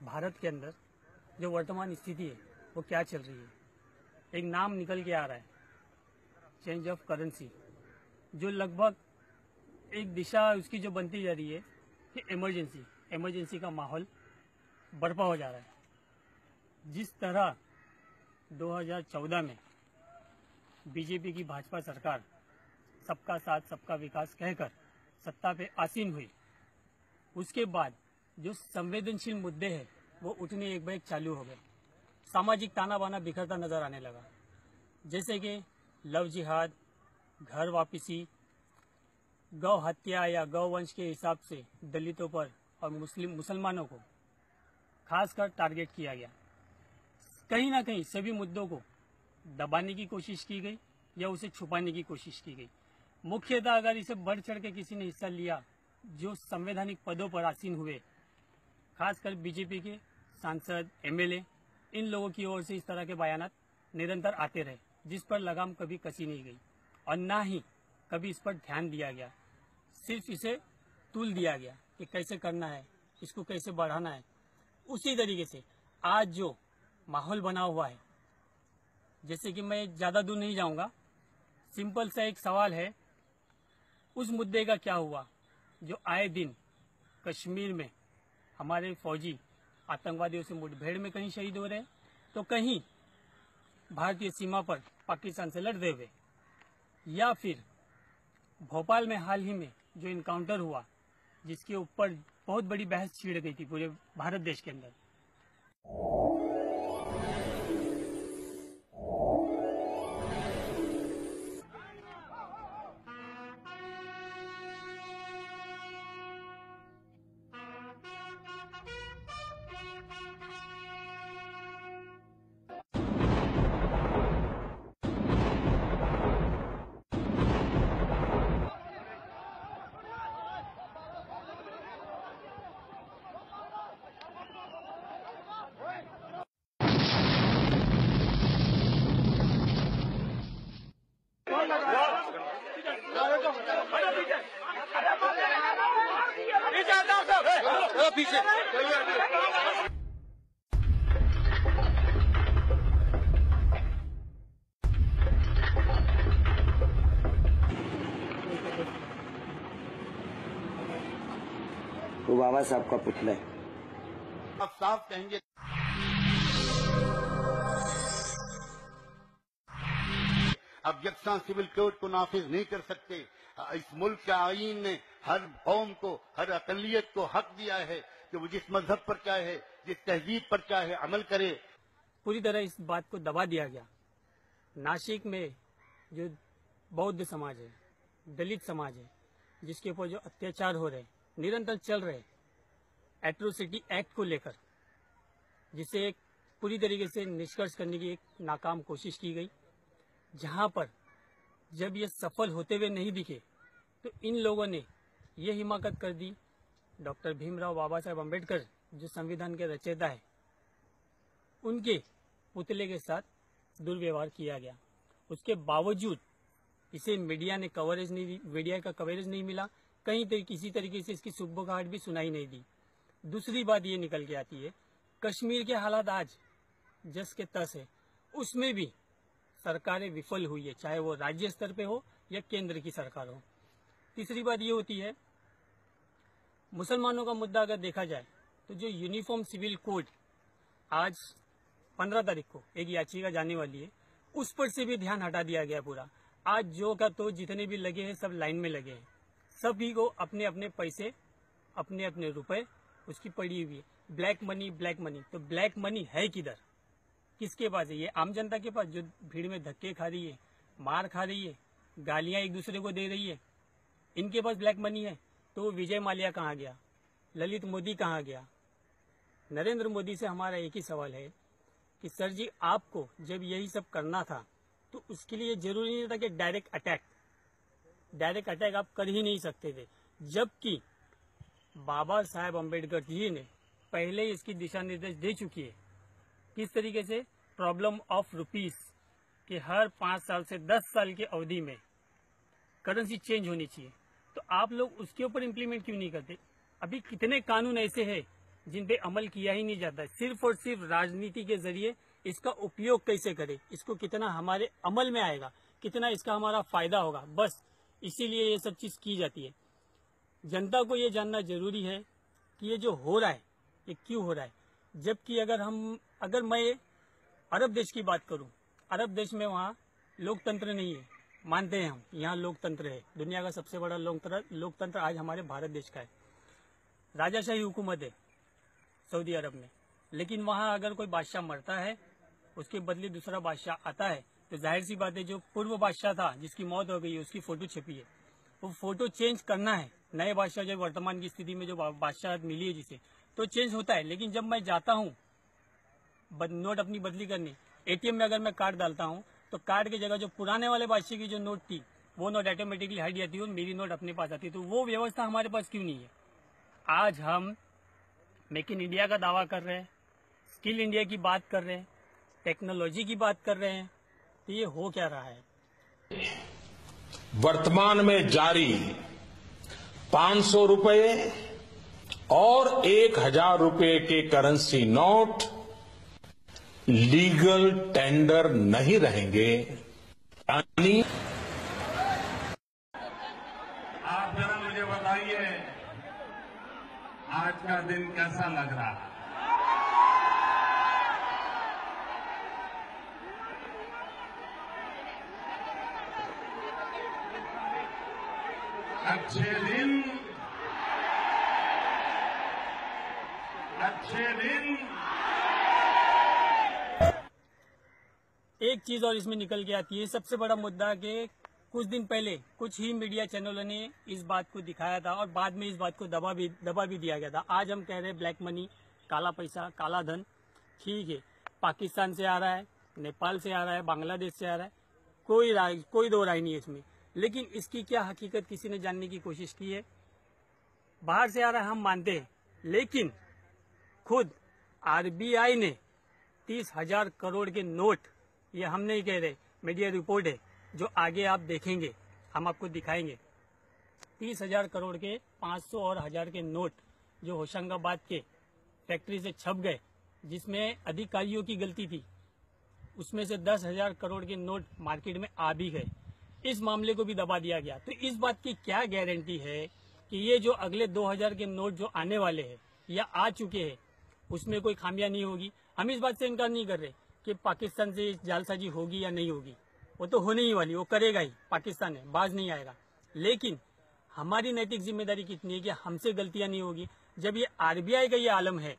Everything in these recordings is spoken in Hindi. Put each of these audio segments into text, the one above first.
भारत के अंदर जो वर्तमान स्थिति है वो क्या चल रही है। एक नाम निकल के आ रहा है, चेंज ऑफ करेंसी, जो लगभग एक दिशा उसकी जो बनती जा रही है कि इमरजेंसी का माहौल बर्पा हो जा रहा है। जिस तरह 2014 में बीजेपी की भाजपा सरकार सबका साथ सबका विकास कहकर सत्ता पे आसीन हुई, उसके बाद जो संवेदनशील मुद्दे हैं वो उठने एक बार एक चालू हो गए। सामाजिक ताना बाना बिखरता नजर आने लगा, जैसे कि लव जिहाद, घर वापसी, गौ हत्या या गौ वंश के हिसाब से दलितों पर और मुसलमानों को खासकर टारगेट किया गया। कहीं ना कहीं सभी मुद्दों को दबाने की कोशिश की गई या उसे छुपाने की कोशिश की गई। मुख्यतः अगर इसे बढ़ चढ़ के किसी ने हिस्सा लिया, जो संवैधानिक पदों पर आसीन हुए, खासकर बीजेपी के सांसद, एमएलए, इन लोगों की ओर से इस तरह के बयानात निरंतर आते रहे, जिस पर लगाम कभी कसी नहीं गई और ना ही कभी इस पर ध्यान दिया गया। सिर्फ इसे तूल दिया गया कि कैसे करना है, इसको कैसे बढ़ाना है। उसी तरीके से आज जो माहौल बना हुआ है, जैसे कि मैं ज्यादा दूर नहीं जाऊंगा, सिंपल सा एक सवाल है, उस मुद्दे का क्या हुआ जो आए दिन कश्मीर में हमारे फौजी आतंकवादियों से मुठभेड़ में कहीं शहीद हो रहे हैं, तो कहीं भारतीय सीमा पर पाकिस्तान से लड़ते हुए, या फिर भोपाल में हाल ही में जो इनकाउंटर हुआ, जिसके ऊपर बहुत बड़ी बहस छिड़ गई थी पूरे भारत देश के अंदर। पीछे वो बाबा साहब का पुतला है। अब साफ कहेंगे, अब यकसा सिविल कोड को नाफिज नहीं कर सकते। इस मुल्क के आईन ने हर कौम को, हर अकलियत को हक दिया है कि वो जिस मजहब पर चाहे, जिस तहजीब पर चाहे अमल करे। पूरी तरह इस बात को दबा दिया गया। नासिक में जो बौद्ध समाज है, दलित समाज है, जिसके ऊपर जो अत्याचार हो रहे, निरंतर चल रहे, एट्रोसिटी एक्ट को लेकर, जिसे एक पूरी तरीके से निष्कर्ष करने की एक नाकाम कोशिश की गई, जहां पर जब ये सफल होते हुए नहीं दिखे तो इन लोगों ने ये हिमाकत कर दी, डॉक्टर भीमराव बाबा साहेब अम्बेडकर जो संविधान के रचयिता है, उनके पुतले के साथ दुर्व्यवहार किया गया। उसके बावजूद इसे मीडिया ने कवरेज नहीं दी, मीडिया का कवरेज नहीं मिला, कहीं किसी तरीके से इसकी सुगबुगाहट भी सुनाई नहीं दी। दूसरी बात ये निकल के आती है, कश्मीर के हालात आज जस के तस है, उसमें भी सरकारें विफल हुई है, चाहे वो राज्य स्तर पे हो या केंद्र की सरकार हो। तीसरी बात ये होती है, मुसलमानों का मुद्दा अगर देखा जाए तो जो यूनिफॉर्म सिविल कोड आज 15 तारीख को एक याचिका जाने वाली है, उस पर से भी ध्यान हटा दिया गया पूरा। आज जो का तो जितने भी लगे हैं सब लाइन में लगे हैं, सभी को अपने अपने पैसे, अपने अपने रुपए उसकी पड़ी हुई है। ब्लैक मनी, तो ब्लैक मनी है किधर, किसके पास है? ये आम जनता के पास जो भीड़ में धक्के खा रही है, मार खा रही है, गालियां एक दूसरे को दे रही है, इनके पास ब्लैक मनी है। तो विजय माल्या कहाँ गया, ललित मोदी कहाँ गया? नरेंद्र मोदी से हमारा एक ही सवाल है कि सर जी, आपको जब यही सब करना था तो उसके लिए जरूरी नहीं था कि डायरेक्ट अटैक आप कर ही नहीं सकते थे, जबकि बाबा साहेब अम्बेडकर जी ने पहले इसकी दिशा निर्देश दे चुकी है। किस तरीके से? प्रॉब्लम ऑफ रुपीस, कि हर 5 साल से 10 साल की अवधि में करेंसी चेंज होनी चाहिए, तो आप लोग उसके ऊपर इम्प्लीमेंट क्यों नहीं करते? अभी कितने कानून ऐसे हैं जिन पे अमल किया ही नहीं जाता है। सिर्फ और सिर्फ राजनीति के जरिए इसका उपयोग कैसे करें, इसको कितना हमारे अमल में आएगा, कितना इसका हमारा फायदा होगा, बस इसीलिए ये सब चीज की जाती है। जनता को ये जानना जरूरी है कि ये जो हो रहा है ये क्यों हो रहा है। जबकि अगर मैं अरब देश की बात करूं, अरब देश में वहाँ लोकतंत्र नहीं है, मानते हैं हम, यहाँ लोकतंत्र है। दुनिया का सबसे बड़ा लोकतंत्र आज हमारे भारत देश का है। राजाशाही हुकूमत है सऊदी अरब में, लेकिन वहाँ अगर कोई बादशाह मरता है, उसके बदले दूसरा बादशाह आता है, तो जाहिर सी बात है जो पूर्व बादशाह था जिसकी मौत हो गई है उसकी फोटो छपी है, वो फोटो चेंज करना है। नए बादशाह जो वर्तमान की स्थिति में जो बादशाह मिली है जिसे, तो चेंज होता है। लेकिन जब मैं जाता हूँ नोट अपनी बदली करने, एटीएम में अगर मैं कार्ड डालता हूँ तो कार्ड की जगह जो पुराने वाले बादशाह की जो नोट थी वो नोट ऑटोमेटिकली हट जाती है और मेरी नोट अपने पास आती है। तो वो व्यवस्था हमारे पास क्यों नहीं है? आज हम मेक इन इंडिया का दावा कर रहे हैं, स्किल इंडिया की बात कर रहे हैं, टेक्नोलॉजी की बात कर रहे हैं, तो ये हो क्या रहा है? वर्तमान में जारी 500 रुपए और 1000 रुपए के करेंसी नोट लीगल टेंडर नहीं रहेंगे। यानी आप जरा मुझे बताइए आज का दिन कैसा लग रहा है? अच्छे दिन एक चीज और इसमें निकल के आती है, सबसे बड़ा मुद्दा कि कुछ दिन पहले कुछ ही मीडिया चैनलों ने इस बात को दिखाया था और बाद में इस बात को दबा भी दिया गया था। आज हम कह रहे हैं ब्लैक मनी, काला पैसा, काला धन, ठीक है, पाकिस्तान से आ रहा है, नेपाल से आ रहा है, बांग्लादेश से आ रहा है, कोई दो राय नहीं है इसमें। लेकिन इसकी क्या हकीकत किसी ने जानने की कोशिश की है? बाहर से आ रहा है हम मानते हैं, लेकिन खुद आरबीआई ने 30,000 करोड़ के नोट, ये हम नहीं कह रहे, मीडिया रिपोर्ट है जो आगे आप देखेंगे, हम आपको दिखाएंगे, 30,000 करोड़ के 500 और 1000 के नोट जो होशंगाबाद के फैक्ट्री से छप गए, जिसमें अधिकारियों की गलती थी, उसमें से 10,000 करोड़ के नोट मार्केट में आ भी गए। इस मामले को भी दबा दिया गया। तो इस बात की क्या गारंटी है कि ये जो अगले 2000 के नोट जो आने वाले हैं या आ चुके हैं उसमें कोई खामियां नहीं होगी? हम इस बात से इनकार नहीं कर रहे कि पाकिस्तान से जालसाजी होगी या नहीं होगी, वो तो होने ही वाली, वो करेगा ही, पाकिस्तान है, बाज नहीं आएगा। लेकिन हमारी नैतिक जिम्मेदारी कितनी है कि हमसे गलतियां नहीं होगी। जब ये आरबीआई का ये आलम है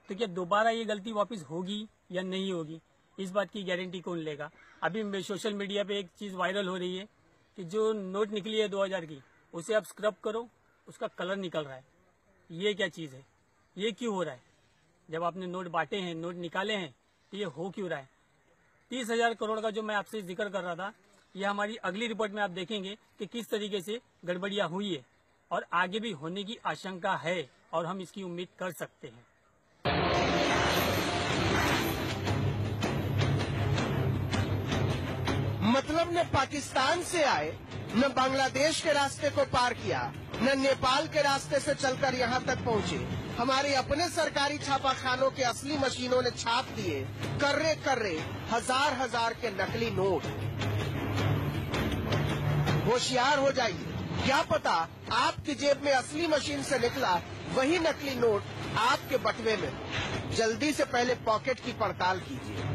तो क्या दोबारा ये गलती वापस होगी या नहीं होगी, इस बात की गारंटी कौन लेगा? अभी सोशल मीडिया पे एक चीज वायरल हो रही है कि जो नोट निकली है 2000 की, उसे आप स्क्रब करो, उसका कलर निकल रहा है। ये क्या चीज है? ये क्यों हो रहा है? जब आपने नोट बांटे हैं, नोट निकाले हैं, तो ये हो क्यों रहा है? 30,000 करोड़ का जो मैं आपसे जिक्र कर रहा था, ये हमारी अगली रिपोर्ट में आप देखेंगे कि किस तरीके से गड़बड़ियां हुई है और आगे भी होने की आशंका है और हम इसकी उम्मीद कर सकते हैं। मतलब न पाकिस्तान से आए, न बांग्लादेश के रास्ते को पार किया, न नेपाल के रास्ते से चलकर यहाँ तक पहुँचे। हमारे अपने सरकारी छापाखानों के असली मशीनों ने छाप दिए कर्रे हजार के नकली नोट। होशियार हो जाइए, क्या पता आपकी जेब में असली मशीन से निकला वही नकली नोट आपके बटुए में। जल्दी से पहले पॉकेट की पड़ताल कीजिए।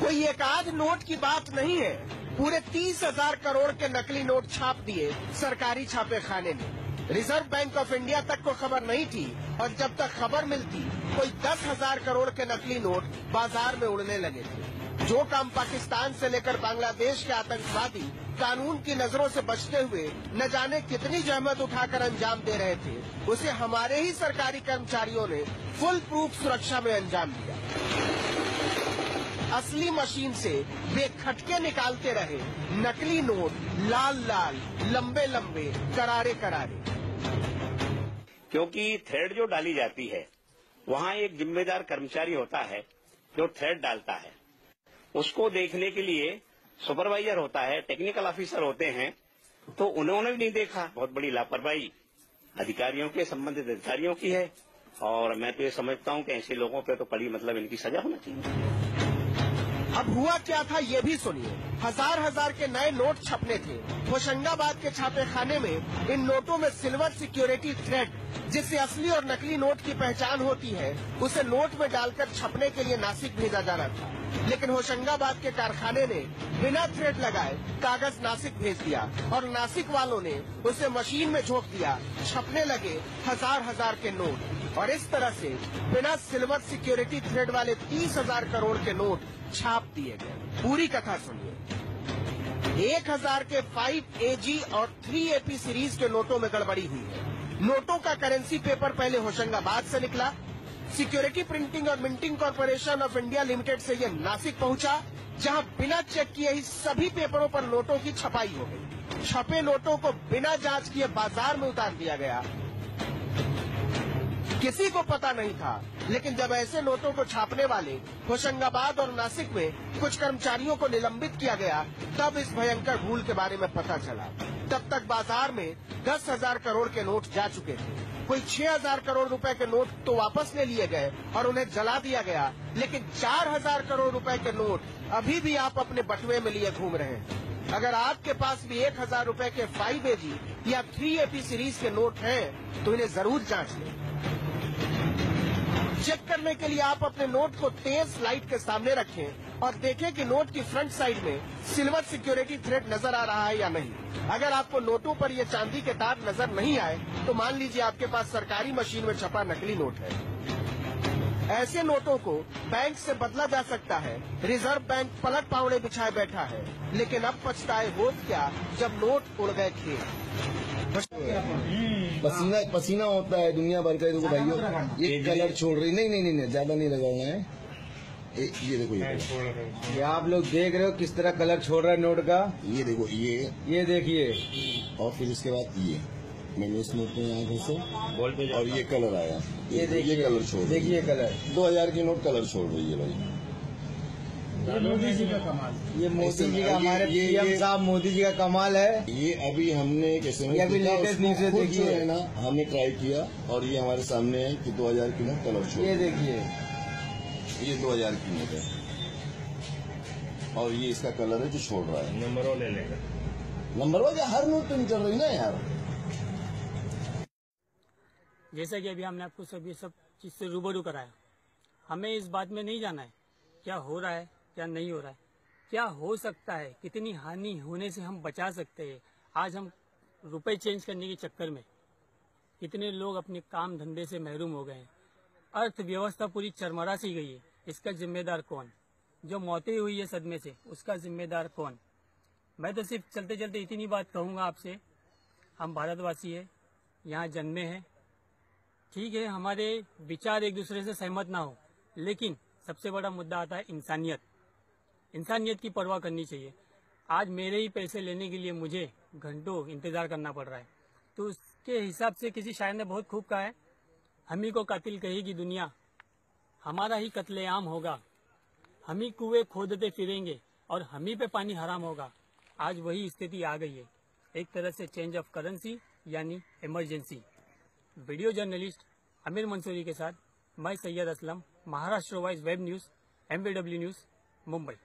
कोई एक आध नोट की बात नहीं है, पूरे 30,000 करोड़ के नकली नोट छाप दिए सरकारी छापे खाने ने। रिजर्व बैंक ऑफ इंडिया तक को खबर नहीं थी और जब तक खबर मिलती कोई 10,000 करोड़ के नकली नोट बाजार में उड़ने लगे थे। जो काम पाकिस्तान से लेकर बांग्लादेश के आतंकवादी कानून की नजरों से बचते हुए न जाने कितनी जहमत उठाकर अंजाम दे रहे थे, उसे हमारे ही सरकारी कर्मचारियों ने फुल प्रूफ सुरक्षा में अंजाम दिया। असली मशीन से बेखटके निकालते रहे नकली नोट, लाल लंबे करारे। क्योंकि थ्रेड जो डाली जाती है वहाँ एक जिम्मेदार कर्मचारी होता है जो थ्रेड डालता है उसको देखने के लिए सुपरवाइजर होता है, टेक्निकल ऑफिसर होते हैं, तो उन्होंने भी नहीं देखा। बहुत बड़ी लापरवाही अधिकारियों के, संबंधित अधिकारियों की है। और मैं तो ये समझता हूं कि ऐसे लोगों पे तो कड़ी मतलब इनकी सजा होना चाहिए। अब हुआ क्या था ये भी सुनिए। हजार हजार के नए नोट छपने थे। होशंगाबाद के छापेखाने में इन नोटों में सिल्वर सिक्योरिटी थ्रेड, जिससे असली और नकली नोट की पहचान होती है, उसे नोट में डालकर छपने के लिए नासिक भेजा जा रहा था। लेकिन होशंगाबाद के कारखाने ने बिना थ्रेड लगाए कागज नासिक भेज दिया और नासिक वालों ने उसे मशीन में झोंक दिया। छपने लगे हजार हजार के नोट और इस तरह से बिना सिल्वर सिक्योरिटी थ्रेड वाले 30,000 करोड़ के नोट छाप दिए गए। पूरी कथा सुनिए। 1000 के 5AG और 3AP सीरीज के नोटों में गड़बड़ी हुई है। नोटों का करेंसी पेपर पहले होशंगाबाद से निकला। सिक्योरिटी प्रिंटिंग और minting corporation of India limited से ये नासिक पहुंचा, जहां बिना चेक किए ही सभी पेपरों पर नोटों की छपाई हो गई। छपे नोटों को बिना जांच किए बाजार में उतार दिया गया। किसी को पता नहीं था, लेकिन जब ऐसे नोटों को छापने वाले होशंगाबाद और नासिक में कुछ कर्मचारियों को निलंबित किया गया, तब इस भयंकर भूल के बारे में पता चला। तब तक बाजार में 10,000 करोड़ के नोट जा चुके थे। कोई 6,000 करोड़ रुपए के नोट तो वापस ले लिए गए और उन्हें जला दिया गया, लेकिन 4,000 करोड़ रुपए के नोट अभी भी आप अपने बटुए में लिए घूम रहे हैं। अगर आपके पास भी 1,000 रुपए के 5AG या 3AP सीरीज के नोट हैं, तो इन्हें जरूर जांच लें। चेक करने के लिए आप अपने नोट को तेज लाइट के सामने रखें और देखें कि नोट की फ्रंट साइड में सिल्वर सिक्योरिटी थ्रेड नजर आ रहा है या नहीं। अगर आपको नोटों पर ये चांदी के तार नजर नहीं आए, तो मान लीजिए आपके पास सरकारी मशीन में छपा नकली नोट है। ऐसे नोटों को बैंक से बदला जा सकता है। रिजर्व बैंक पलट पावड़े बिछाए बैठा है, लेकिन अब पछताए होत क्या जब नोट उड़ गए खेत। पसीना होता है दुनिया भर का। देखो भाइयों, ये कलर छोड़ रही नहीं ज्यादा नहीं लगाऊंगा है। ये देखो ये आप लोग देख रहे हो किस तरह कलर छोड़ रहा है नोट का। ये देखो ये देखिए, और फिर इसके बाद ये मैंने इस नोट में यहाँ से और ये कलर आया। ये देखिए कलर छोड़, देखिए कलर 2000 की नोट कलर छोड़ रही है भाई। ये मोदी जी का कमाल, ये मोदी जी का, हमारे पीएम साहब मोदी जी का कमाल है। ये अभी हमने कैसे लेटेस्ट न्यूज देखिए है ना, हमने ट्राई किया और ये हमारे सामने है कि 2000 की नोट कलर छोड़। ये देखिए, ये 2000 की नोट है और ये इसका कलर है जो छोड़ रहा है। नंबर ले लेगा, नंबर वाला हर नोट तो नहीं चल रही ना यार। जैसा कि अभी हमने आपको सभी सब चीज से रूबरू कराया, हमें इस बात में नहीं जाना है क्या हो रहा है क्या नहीं हो रहा है, क्या हो सकता है, कितनी हानि होने से हम बचा सकते हैं। आज हम रुपए चेंज करने के चक्कर में कितने लोग अपने काम धंधे से महरूम हो गए हैं। अर्थव्यवस्था पूरी चरमरा सी गई है। इसका जिम्मेदार कौन? जो मौतें हुई है सदमे से, उसका जिम्मेदार कौन? मैं तो सिर्फ चलते चलते इतनी बात कहूंगा आपसे, हम भारतवासी है, यहाँ जन्मे हैं। ठीक है, हमारे विचार एक दूसरे से सहमत ना हो, लेकिन सबसे बड़ा मुद्दा आता है इंसानियत। इंसानियत की परवाह करनी चाहिए। आज मेरे ही पैसे लेने के लिए मुझे घंटों इंतजार करना पड़ रहा है, तो उसके हिसाब से किसी शायर ने बहुत खूब कहा है, हम ही को कातिल कहेगी दुनिया, हमारा ही कत्लेआम होगा, हम ही कुएं खोदते फिरेंगे और हम ही पे पानी हराम होगा। आज वही स्थिति आ गई है, एक तरह से चेंज ऑफ करेंसी यानी emergency. Video journalist Aamir Mansoori के साथ मैं Syed Aslam, Maharashtra voice web news, MVW news, Mumbai.